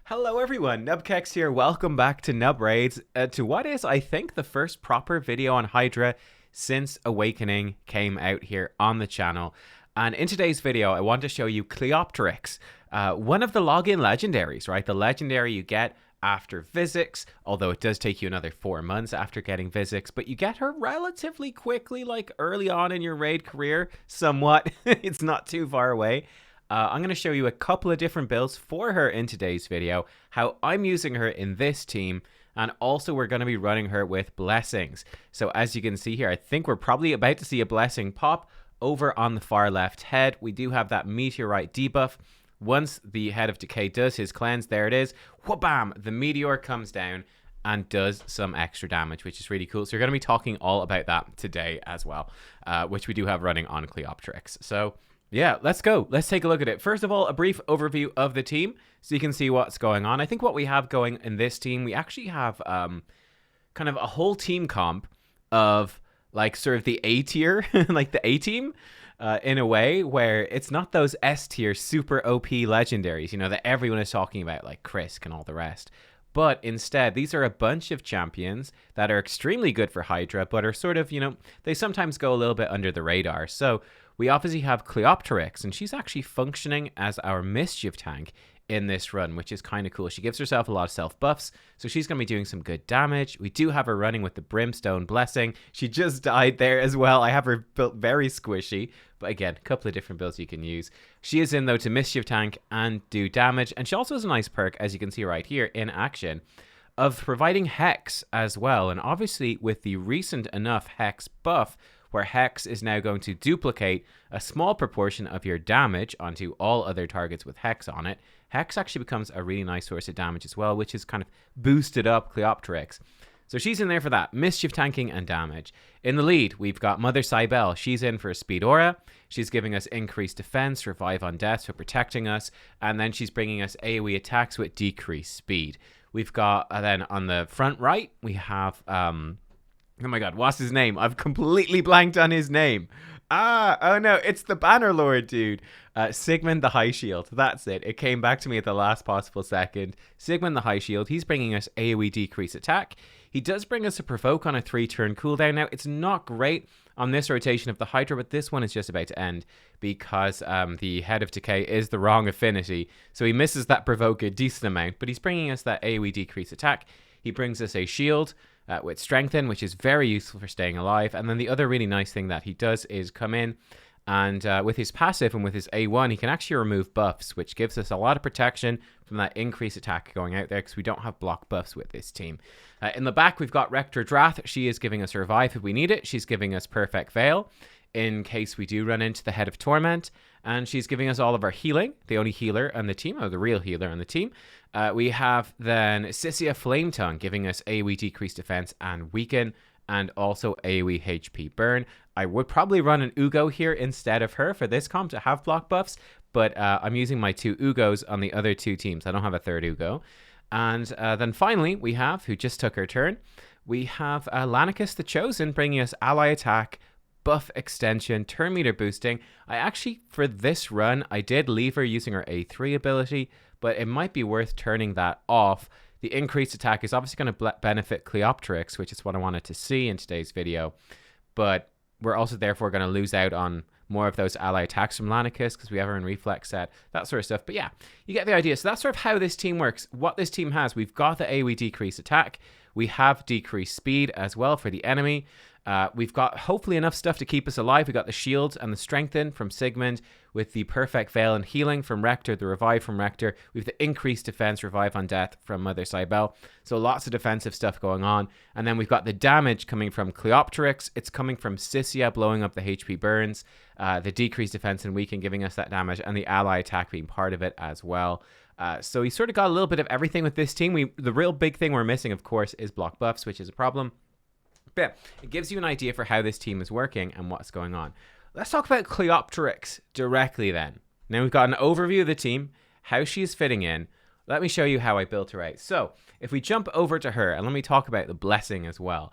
Hello everyone, nubkeks here. Welcome back to Nub Raids, to what is, I think, the first proper video on Hydra since Awakening came out here on the channel. And in today's video, I want to show you Cleopterix, one of the login legendaries, right? The legendary you get after physics, although it does take you another 4 months after getting physics, but you get her relatively quickly, like early on in your raid career, somewhat. It's not too far away. I'm going to show you a couple of different builds for her in today's video, how I'm using her in this team, and also we're going to be running her with blessings. So as you can see here, I think we're probably about to see a blessing pop over on the far left head. We do have that meteorite debuff. Once the Head of Decay does his cleanse, there it is, wha-bam, the meteor comes down and does some extra damage, which is really cool. So we're going to be talking all about that today as well, which we do have running on Cleopterix. So yeah, let's go. Let's take a look at it. First of all, a brief overview of the team so you can see what's going on. I think what we have going in this team, we actually have kind of a whole team comp of like sort of the A tier, like the A team in a way where it's not those S tier super OP legendaries, you know, that everyone is talking about, like Krisk and all the rest. But instead, these are a bunch of champions that are extremely good for Hydra, but are sort of, you know, they sometimes go a little bit under the radar. So we obviously have Cleopterix, and she's actually functioning as our mischief tank in this run, which is kind of cool. She gives herself a lot of self buffs, so she's going to be doing some good damage. We do have her running with the Brimstone blessing. She just died there as well. I have her built very squishy, but again, a couple of different builds you can use. She is in, though, to mischief tank and do damage, and she also has a nice perk, as you can see right here in action, of providing Hex as well. And obviously, with the recent enough Hex buff, where Hex is now going to duplicate a small proportion of your damage onto all other targets with Hex on it, Hex actually becomes a really nice source of damage as well, which has kind of boosted up Cleopterix. So she's in there for that, mischief tanking and damage. In the lead, we've got Mother Cybele. She's in for a speed aura. She's giving us increased defense, revive on death, so protecting us. And then she's bringing us AoE attacks with decreased speed. We've got, then on the front right, we have, oh my god, what's his name? I've completely blanked on his name. Oh no, it's the Bannerlord, dude. Sigmund the High Shield. That's it. It came back to me at the last possible second. Sigmund the High Shield. He's bringing us AoE decrease attack. He does bring us a provoke on a 3-turn cooldown. Now, it's not great on this rotation of the Hydra, but this one is just about to end because the Head of Decay is the wrong affinity. So he misses that provoke a decent amount, but he's bringing us that AoE decrease attack. He brings us a shield with Strengthen, which is very useful for staying alive. And then the other really nice thing that he does is come in and with his passive and with his A1, he can actually remove buffs, which gives us a lot of protection from that increased attack going out there because we don't have block buffs with this team. In the back, we've got Rector Drath. She is giving us Revive if we need it. She's giving us Perfect Veil in case we do run into the Head of Torment. And she's giving us all of our healing, the only healer on the team, or the real healer on the team. We have then Sissia Flametongue giving us AoE decreased defense and weaken, and also AoE HP burn. I would probably run an Ugo here instead of her for this comp to have block buffs, but I'm using my 2 Ugos on the other 2 teams. I don't have a third Ugo. And then finally, we have, who just took her turn, we have Lanicus the Chosen bringing us ally attack, buff extension, turn meter boosting. I actually, for this run, I did leave her using her A3 ability, but it might be worth turning that off. The increased attack is obviously going to benefit Cleopterix, which is what I wanted to see in today's video, but we're also therefore going to lose out on more of those ally attacks from Lanicus because we have her in reflex set, that sort of stuff. But yeah, you get the idea. So that's sort of how this team works. What this team has, we've got the AoE decrease attack. We have decreased speed as well for the enemy. We've got hopefully enough stuff to keep us alive. We got the shields and the strengthen from Sigmund with the perfect veil and healing from Rector, the revive from Rector. We have the increased defense, revive on death from Mother Cybele. So lots of defensive stuff going on. And then we've got the damage coming from Cleopterix. It's coming from Sissia blowing up the HP burns, the decreased defense and weaken giving us that damage, and the ally attack being part of it as well. So we sort of got a little bit of everything with this team. The real big thing we're missing, of course, is block buffs, which is a problem. But yeah, it gives you an idea for how this team is working and what's going on. Let's talk about Cleopterix directly then. Now we've got an overview of the team, how she's fitting in. Let me show you how I built her out. So if we jump over to her, and let me talk about the blessing as well.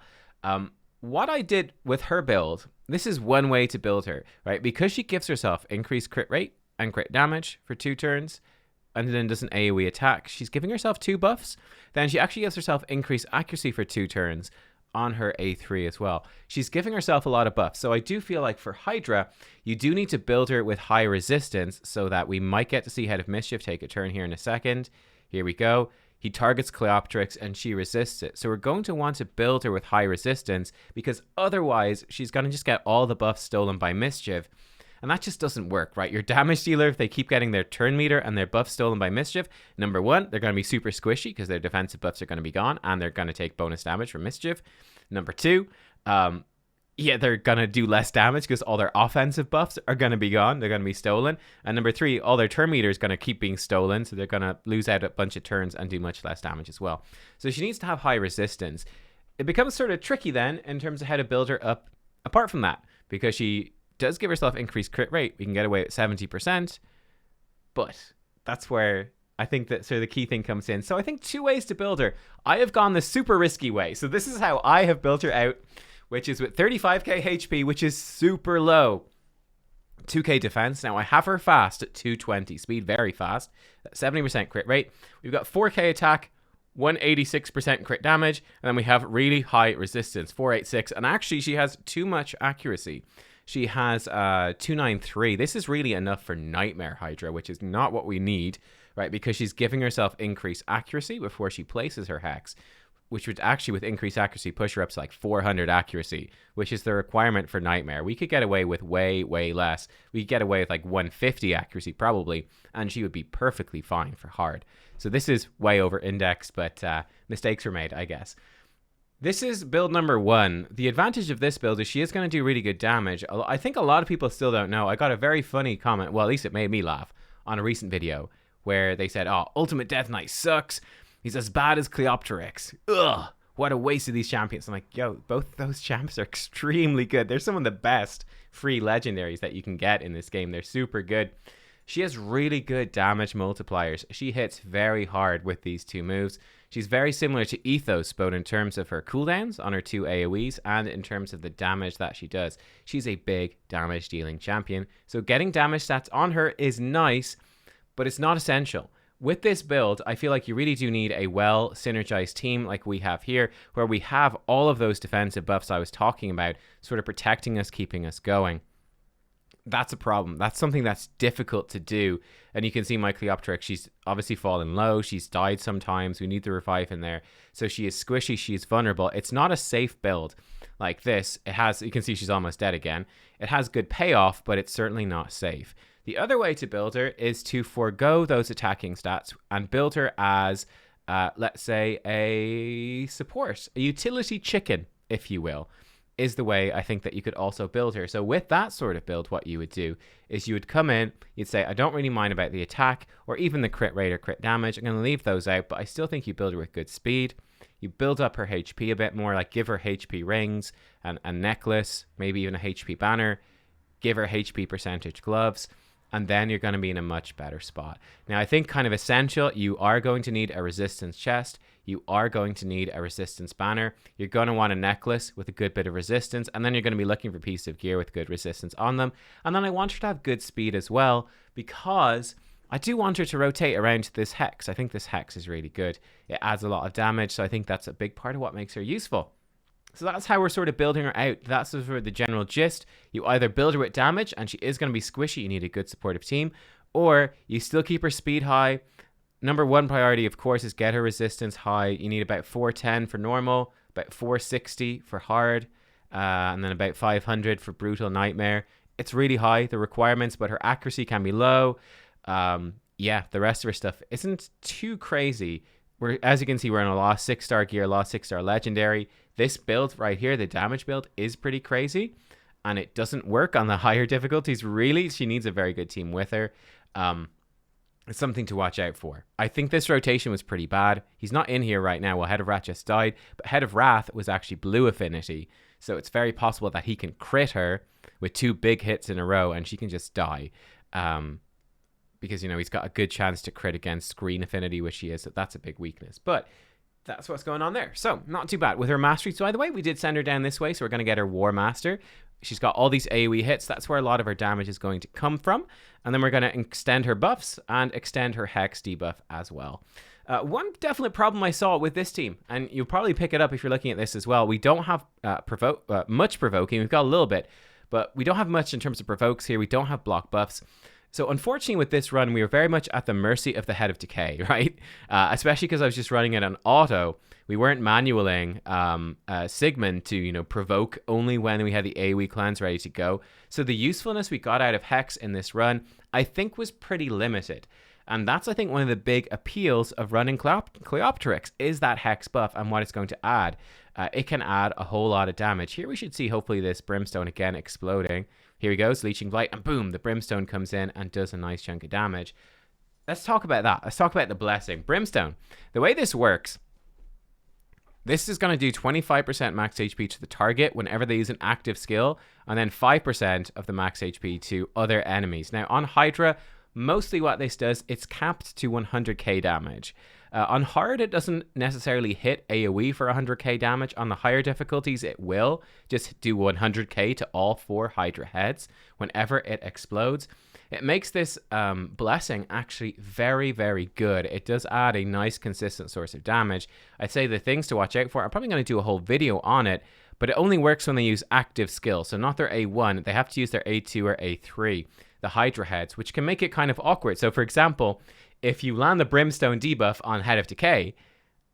What I did with her build, this is one way to build her, right? Because she gives herself increased crit rate and crit damage for 2 turns, and then does an AoE attack. She's giving herself 2 buffs. Then she actually gives herself increased accuracy for 2 turns on her A3 as well. She's giving herself a lot of buffs. So I do feel like for Hydra, you do need to build her with high resistance so that we might get to see Head of Mischief take a turn here in a second. Here we go. He targets Cleopterix and she resists it. So we're going to want to build her with high resistance because otherwise she's going to just get all the buffs stolen by Mischief. And that just doesn't work, right? Your damage dealer, if they keep getting their turn meter and their buffs stolen by Mischief, number one, they're going to be super squishy because their defensive buffs are going to be gone and they're going to take bonus damage from Mischief. Number two, they're going to do less damage because all their offensive buffs are going to be gone. They're going to be stolen. And number three, all their turn meter is going to keep being stolen. So they're going to lose out a bunch of turns and do much less damage as well. So she needs to have high resistance. It becomes sort of tricky then in terms of how to build her up apart from that, because she does give herself increased crit rate. We can get away with 70%, but that's where I think that sort of the key thing comes in. So I think 2 ways to build her. I have gone the super risky way. So this is how I have built her out, which is with 35k HP, which is super low. 2k defense. Now I have her fast at 220 speed, very fast, 70% crit rate. We've got 4k attack, 186% crit damage, and then we have really high resistance, 486, and actually she has too much accuracy. She has 293. This is really enough for Nightmare Hydra, which is not what we need, right? Because she's giving herself increased accuracy before she places her hex, which would actually, with increased accuracy, push her up to like 400 accuracy, which is the requirement for Nightmare. We could get away with way, way less. We could get away with like 150 accuracy probably, and she would be perfectly fine for hard. So this is way over indexed, but mistakes were made, I guess. This is build number 1. The advantage of this build is she is going to do really good damage. I think a lot of people still don't know. I got a very funny comment, well, at least it made me laugh, on a recent video where they said, oh, Ultimate Death Knight sucks. He's as bad as Cleopterix. Ugh, what a waste of these champions. I'm like, yo, both those champs are extremely good. They're some of the best free legendaries that you can get in this game. They're super good. She has really good damage multipliers. She hits very hard with these 2 moves. She's very similar to Ethos, both in terms of her cooldowns on her 2 AoEs and in terms of the damage that she does. She's a big damage dealing champion. So getting damage stats on her is nice, but it's not essential. With this build, I feel like you really do need a well synergized team like we have here, where we have all of those defensive buffs I was talking about, sort of protecting us, keeping us going. That's a problem. That's something that's difficult to do. And you can see my Cleopteryx, she's obviously fallen low. She's died sometimes. We need the revive in there. So she is squishy. She's vulnerable. It's not a safe build like this. It has, you can see she's almost dead again. It has good payoff, but it's certainly not safe. The other way to build her is to forego those attacking stats and build her as, let's say, a support, a utility chicken, if you will, is the way I think that you could also build her. So with that sort of build, what you would do is you would come in, you'd say, I don't really mind about the attack or even the crit rate or crit damage. I'm going to leave those out, but I still think you build her with good speed. You build up her HP a bit more, like give her HP rings and a necklace, maybe even a HP banner, give her HP percentage gloves, and then you're going to be in a much better spot. Now, I think kind of essential, you are going to need a resistance chest. You are going to need a resistance banner. You're going to want a necklace with a good bit of resistance, and then you're going to be looking for pieces of gear with good resistance on them. And then I want her to have good speed as well, because I do want her to rotate around this hex. I think this hex is really good. It adds a lot of damage, so I think that's a big part of what makes her useful. So that's how we're sort of building her out. That's sort of the general gist. You either build her with damage, and she is going to be squishy. You need a good supportive team. Or you still keep her speed high. Number 1 priority, of course, is get her resistance high. You need about 410 for normal, about 460 for hard, and then about 500 for brutal nightmare. It's really high, the requirements, but her accuracy can be low. The rest of her stuff isn't too crazy. As you can see, we're in a lost 6-star gear, lost 6-star legendary. This build right here, the damage build, is pretty crazy, and it doesn't work on the higher difficulties, really. She needs a very good team with her. It's something to watch out for. I think this rotation was pretty bad. He's not in here right now. Well, Head of Wrath just died, but Head of Wrath was actually blue affinity, so it's very possible that he can crit her with 2 big hits in a row, and she can just die. Because, you know, he's got a good chance to crit against green affinity, which he is, so that's a big weakness. But that's what's going on there. So, not too bad. With her mastery, so by the way, we did send her down this way, so we're going to get her War Master. She's got all these AoE hits. That's where a lot of her damage is going to come from. And then we're going to extend her buffs and extend her Hex debuff as well. One definite problem I saw with this team, and you'll probably pick it up if you're looking at this as well, we don't have much provoking. We've got a little bit, but we don't have much in terms of provokes here. We don't have block buffs. So unfortunately with this run, we were very much at the mercy of the Head of Decay, right? Especially because I was just running it on auto. We weren't manualing Sigmund to, you know, provoke only when we had the AoE cleanse ready to go. So the usefulness we got out of Hex in this run, I think was pretty limited. And that's, I think, one of the big appeals of running Cleopterix is that Hex buff and what it's going to add. It can add a whole lot of damage. Here we should see, hopefully, this Brimstone again exploding. Here he goes, Leeching Blight, and boom, the Brimstone comes in and does a nice chunk of damage. Let's talk about that. Let's talk about the blessing. Brimstone. The way this works, this is going to do 25% max HP to the target whenever they use an active skill, and then 5% of the max HP to other enemies. Now, on Hydra, mostly what this does, it's capped to 100k damage. On hard, it doesn't necessarily hit AoE for 100k damage. On the higher difficulties, it will just do 100k to all 4 Hydra heads whenever it explodes. It makes this blessing actually very, very good. It does add a nice, consistent source of damage. I'd say the things to watch out for, I'm probably going to do a whole video on it, but it only works when they use active skills. So not their A1, they have to use their A2 or A3. The Hydra heads, which can make it kind of awkward. So for example, if you land the Brimstone debuff on Head of Decay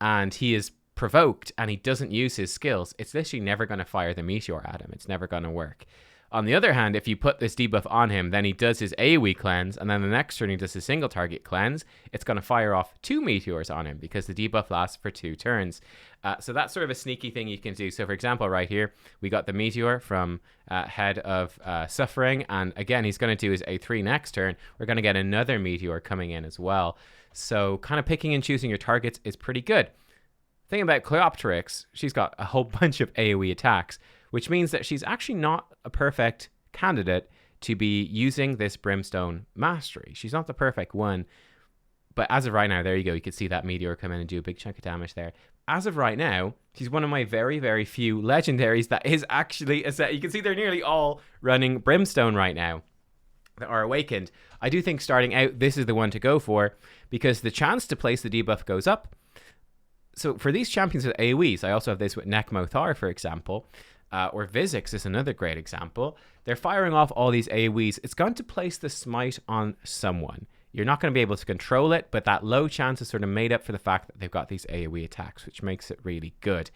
and he is provoked and he doesn't use his skills, it's literally never going to fire the meteor at him. It's never going to work. On the other hand, if you put this debuff on him, then he does his AoE cleanse, and then the next turn he does his single target cleanse, it's going to fire off 2 meteors on him because the debuff lasts for 2 turns. So that's sort of a sneaky thing you can do. So for example, right here, we got the meteor from Head of Suffering, and again, he's going to do his A3 next turn. We're going to get another meteor coming in as well. So kind of picking and choosing your targets is pretty good. Thing about Cleopterix, she's got a whole bunch of AoE attacks, which means that she's actually not a perfect candidate to be using this Brimstone Mastery. She's not the perfect one. But as of right now, there you go. You can see that meteor come in and do a big chunk of damage there. As of right now, she's one of my very, very few legendaries that is actually a set. You can see they're nearly all running Brimstone right now that are awakened. I do think starting out, this is the one to go for because the chance to place the debuff goes up. So for these champions with AoEs, I also have this with Nekmothar, for example, or Vizix is another great example. They're firing off all these AoEs. It's going to place the smite on someone. You're not going to be able to control it, but that low chance is sort of made up for the fact that they've got these AoE attacks, which makes it really good.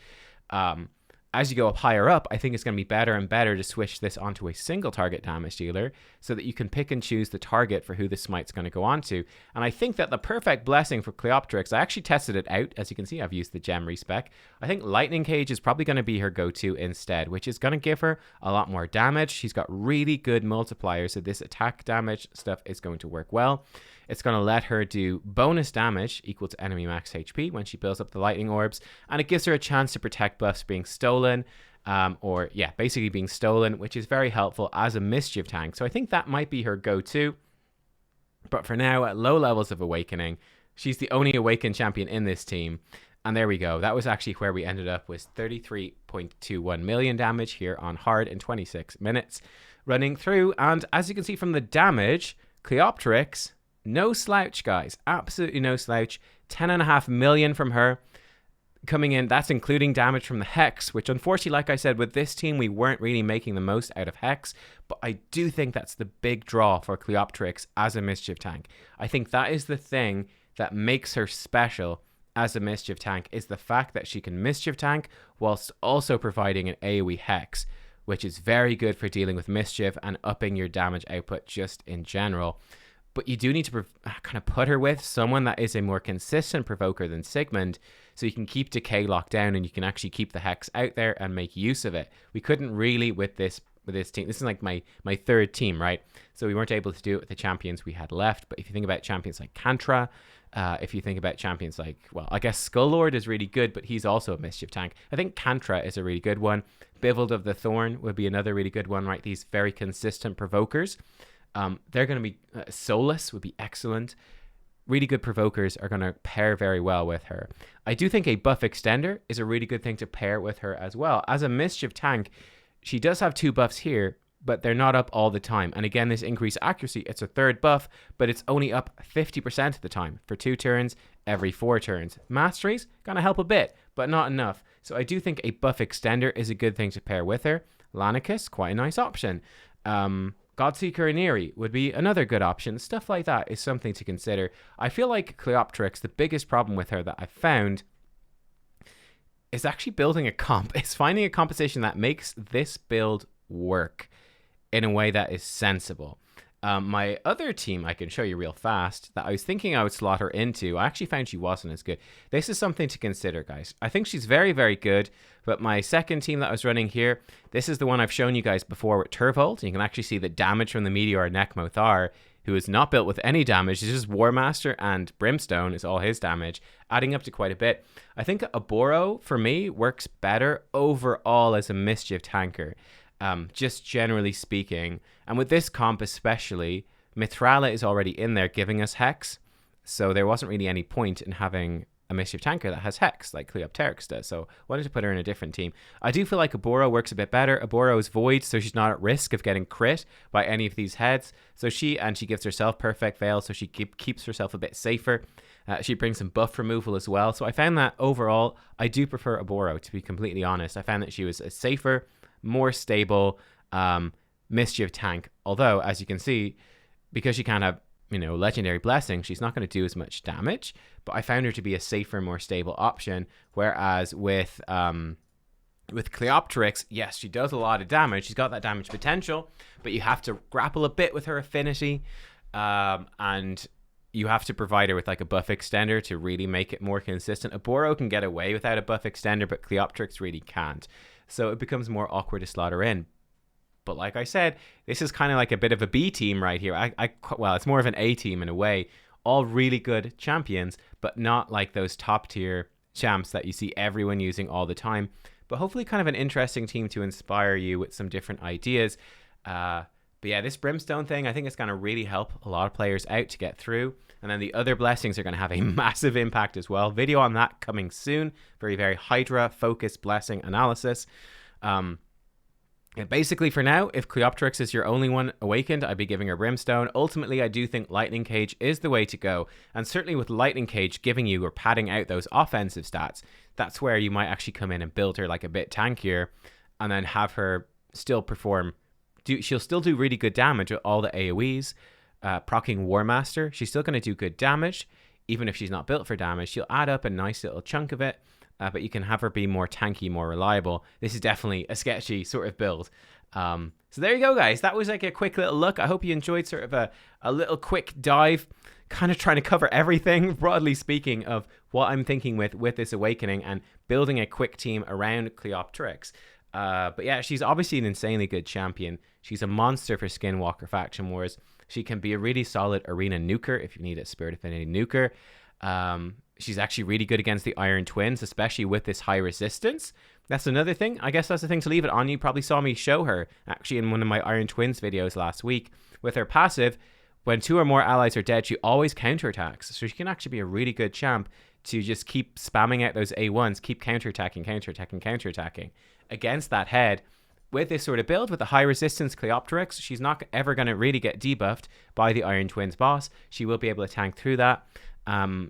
As you go up higher up, I think it's going to be better and better to switch this onto a single target damage dealer so that you can pick and choose the target for who the smite's going to go onto. And I think that the perfect blessing for Cleopterix, I actually tested it out. As you can see, I've used the gem respec. I think Lightning Cage is probably going to be her go-to instead, which is going to give her a lot more damage. She's got really good multipliers, so this attack damage stuff is going to work well. It's going to let her do bonus damage equal to enemy max HP when she builds up the lightning orbs, and it gives her a chance to protect buffs being stolen, basically being stolen, which is very helpful as a mischief tank. So I think that might be her go-to. But for now, at low levels of awakening, she's the only awakened champion in this team. And there we go. That was actually where we ended up with 33.21 million damage here on hard in 26 minutes running through. And as you can see from the damage, Cleopterix, no slouch, guys. Absolutely no slouch. 10.5 million from her coming in. That's including damage from the Hex, which unfortunately, like I said, with this team, we weren't really making the most out of Hex. But I do think that's the big draw for Cleopterix as a mischief tank. I think that is the thing that makes her special as a mischief tank, is the fact that she can mischief tank whilst also providing an AoE Hex, which is very good for dealing with mischief and upping your damage output just in general. But you do need to kind of put her with someone that is a more consistent provoker than Sigmund, so you can keep Decay locked down and you can actually keep the Hex out there and make use of it. We couldn't really with this team. This is like my third team, right? So we weren't able to do it with the champions we had left. But if you think about champions like Kantra, if you think about champions like, well, I guess Skull is really good, but he's also a mischief tank. I think Kantra is a really good one. Bivald of the Thorn would be another really good one, right? These very consistent provokers. They're going to be Solus would be excellent. Really good provokers are going to pair very well with her. I do think a buff extender is a really good thing to pair with her as well. As a mischief tank, she does have 2 buffs here, but they're not up all the time. And again, this increased accuracy, it's a 3rd buff, but it's only up 50% of the time for 2 turns every 4 turns. Mastery's gonna help a bit, but not enough. So I do think a buff extender is a good thing to pair with her. Lanicus, quite a nice option. Godseeker and Eerie would be another good option. Stuff like that is something to consider. I feel like Cleopterix, the biggest problem with her that I've found is actually building a comp. It's finding a composition that makes this build work in a way that is sensible. My other team I can show you real fast that I was thinking I would slot her into, I actually found she wasn't as good. This is something to consider, guys. I think she's very, very good, but my second team that I was running here, this is the one I've shown you guys before with Turvold. You can actually see the damage from the Meteor Nekmothar, who is not built with any damage. It's just War Master and Brimstone is all his damage, adding up to quite a bit. I think Aboro, for me, works better overall as a Mischief tanker. Just generally speaking. And with this comp especially, Mithrala is already in there giving us Hex, so there wasn't really any point in having a Mischief tanker that has Hex, like Cleopteryx does, so wanted to put her in a different team. I do feel like Aboro works a bit better. Aboro is Void, so she's not at risk of getting crit by any of these heads, so she gives herself Perfect Veil, so she keeps herself a bit safer. She brings some buff removal as well, so I found that overall, I do prefer Aboro, to be completely honest. I found that she was a safer, more stable Mischief tank, although as you can see, because she can't have Legendary Blessing, she's not going to do as much damage, but I found her to be a safer, more stable option, whereas with Cleopterix, yes, she does a lot of damage, she's got that damage potential, but you have to grapple a bit with her affinity, and you have to provide her with like a buff extender to really make it more consistent. Aboro can get away without a buff extender, but Cleopterix really can't. So it becomes more awkward to slot her in. But like I said, this is kind of like a bit of a B team right here. Well, it's more of an A team in a way. All really good champions, but not like those top tier champs that you see everyone using all the time. But hopefully kind of an interesting team to inspire you with some different ideas. But yeah, this Brimstone thing, I think it's going to really help a lot of players out to get through. And then the other blessings are going to have a massive impact as well. Video on that coming soon. Very, very Hydra focused blessing analysis. Basically, for now, if Cleopterix is your only one awakened, I'd be giving her Brimstone. Ultimately, I do think Lightning Cage is the way to go. And certainly with Lightning Cage giving you or padding out those offensive stats, that's where you might actually come in and build her like a bit tankier and then have her still perform. She'll still do really good damage with all the AoEs. Proccing War Master, she's still going to do good damage. Even if she's not built for damage, she'll add up a nice little chunk of it. But you can have her be more tanky, more reliable. This is definitely a sketchy sort of build. So there you go, guys. That was like a quick little look. I hope you enjoyed sort of a little quick dive, kind of trying to cover everything, broadly speaking, of what I'm thinking with this awakening and building a quick team around Cleopterix. But yeah, she's obviously an insanely good champion. She's a monster for Skinwalker Faction Wars. She can be a really solid arena nuker if you need a Spirit Affinity nuker. She's actually really good against the Iron Twins, especially with this high resistance. That's another thing. I guess that's the thing to leave it on. You probably saw me show her actually in one of my Iron Twins videos last week. With her passive, when 2 or more allies are dead, she always counterattacks. So she can actually be a really good champ to just keep spamming out those A1s, keep counterattacking. Against that head, with this sort of build, with the high resistance Cleopterix, she's not ever going to really get debuffed by the Iron Twins boss. She will be able to tank through that.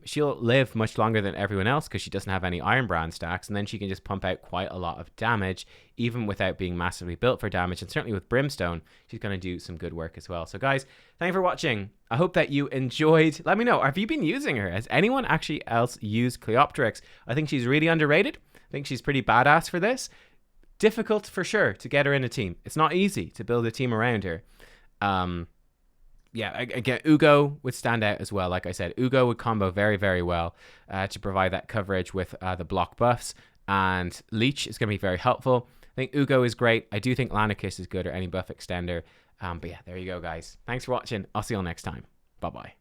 She'll live much longer than everyone else because she doesn't have any Iron Brand stacks, and then she can just pump out quite a lot of damage even without being massively built for damage. And certainly with Brimstone, she's going to do some good work as well. So guys, thank you for watching. I hope that you enjoyed. Let me know, have you been using her? Has anyone actually else used Cleopterix? I think she's really underrated. I think she's pretty badass for this. Difficult for sure to get her in a team. It's not easy to build a team around her. Yeah, again, Ugo would stand out as well. Like I said, Ugo would combo very, very well to provide that coverage with the block buffs. And Leech is going to be very helpful. I think Ugo is great. I do think Lanicus is good, or any buff extender. But yeah, there you go, guys. Thanks for watching. I'll see you all next time. Bye-bye.